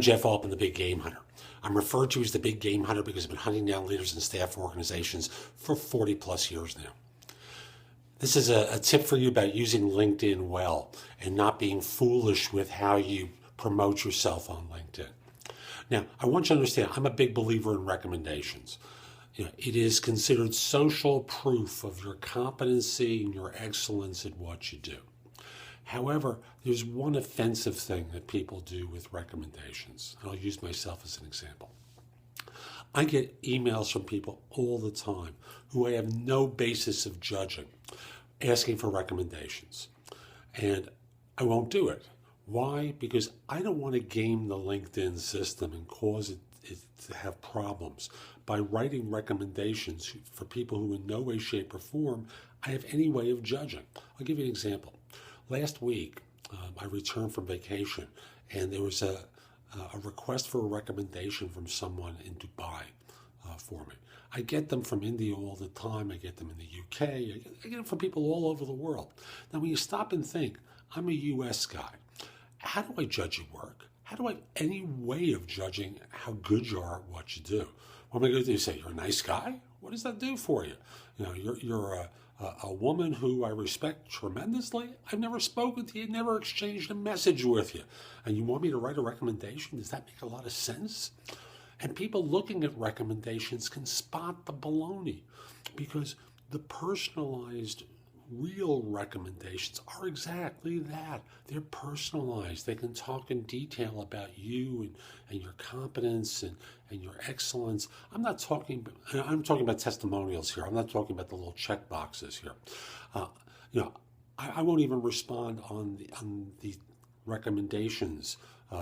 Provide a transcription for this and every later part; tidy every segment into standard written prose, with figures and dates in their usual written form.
I'm Jeff Altman, the Big Game Hunter. I'm referred to as the Big Game Hunter because I've been hunting down leaders and staff organizations for 40 plus years now. This is a tip for you about using LinkedIn well and not being foolish with how you promote yourself on LinkedIn. Now, I want you to understand, I'm a big believer in recommendations. It is considered social proof of your competency and your excellence at what you do. However, there's one offensive thing that people do with recommendations. I'll use myself as an example. I get emails from people all the time who I have no basis of judging, asking for recommendations. And I won't do it. Why? Because I don't want to game the LinkedIn system and cause it to have problems by writing recommendations for people who in no way, shape, or form I have any way of judging. I'll give you an example. Last week, I returned from vacation, and there was a request for a recommendation from someone in Dubai for me. I get them from India all the time. I get them in the UK. I get them from people all over the world. Now, when you stop and think, I'm a U.S. guy. How do I judge your work? How do I have any way of judging how good you are at what you do? What am I going to do? Say, you're a nice guy? What does that do for you? You're a woman who I respect tremendously. I've never spoken to you, never exchanged a message with you. And you want me to write a recommendation? Does that make a lot of sense? And people looking at recommendations can spot the baloney because the personalized real recommendations are exactly that. They're personalized. They can talk in detail about you and your competence and your excellence. I'm talking about testimonials here. I'm not talking about the little check boxes here. I won't even respond on the recommendations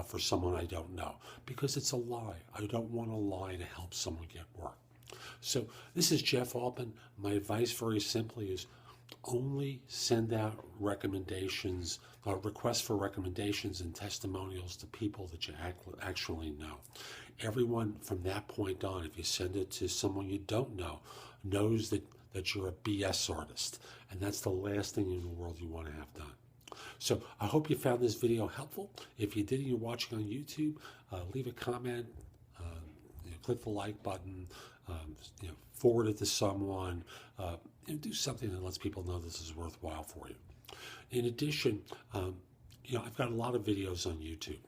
for someone I don't know because it's a lie. I don't want to lie to help someone get work. So this is Jeff Altman. My advice very simply is only send out recommendations, requests for recommendations and testimonials to people that you actually know. Everyone from that point on, if you send it to someone you don't know, knows that you're a BS artist. And that's the last thing in the world you want to have done. So I hope you found this video helpful. If you did and you're watching on YouTube, leave a comment, click the like button, forward it to someone, do something that lets people know this is worthwhile for you. In addition, I've got a lot of videos on YouTube.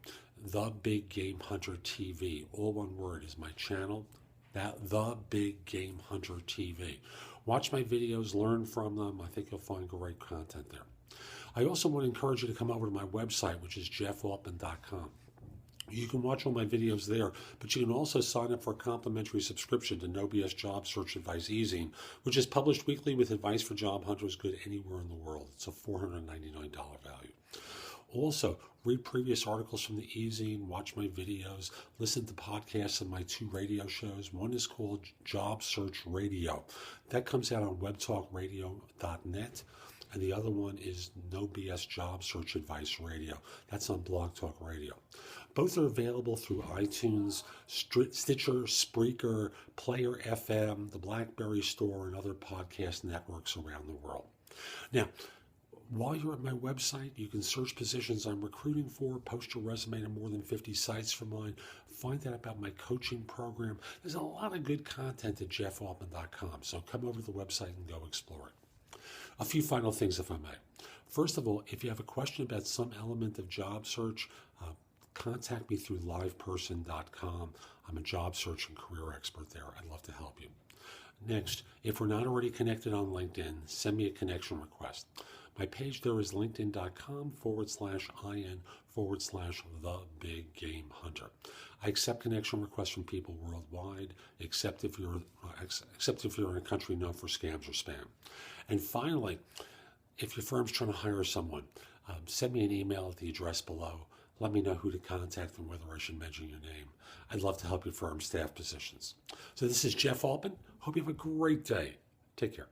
The Big Game Hunter TV, all one word, is my channel. The Big Game Hunter TV. Watch my videos, learn from them. I think you'll find great content there. I also want to encourage you to come over to my website, which is jeffaltman.com. You can watch all my videos there, but you can also sign up for a complimentary subscription to No BS Job Search Advice eZine, which is published weekly with advice for job hunters good anywhere in the world. It's a $499 value. Also, read previous articles from the eZine, watch my videos, listen to podcasts and my 2 radio shows. One is called Job Search Radio. That comes out on webtalkradio.net. And the other one is No BS Job Search Advice Radio. That's on Blog Talk Radio. Both are available through iTunes, Stitcher, Spreaker, Player FM, the BlackBerry Store, and other podcast networks around the world. Now, while you're at my website, you can search positions I'm recruiting for, post your resume to more than 50 sites for mine, find out about my coaching program. There's a lot of good content at jeffaltman.com, so come over to the website and go explore it. A few final things, if I may. First of all, if you have a question about some element of job search, contact me through liveperson.com. I'm a job search and career expert there. I'd love to help you. Next, if we're not already connected on LinkedIn, send me a connection request. My page there is linkedin.com/in/the Big Game Hunter. I accept connection requests from people worldwide, except if you're in a country known for scams or spam. And finally, if your firm's trying to hire someone, send me an email at the address below. Let me know who to contact and whether I should mention your name. I'd love to help your firm staff positions. So this is Jeff Altman. Hope you have a great day. Take care.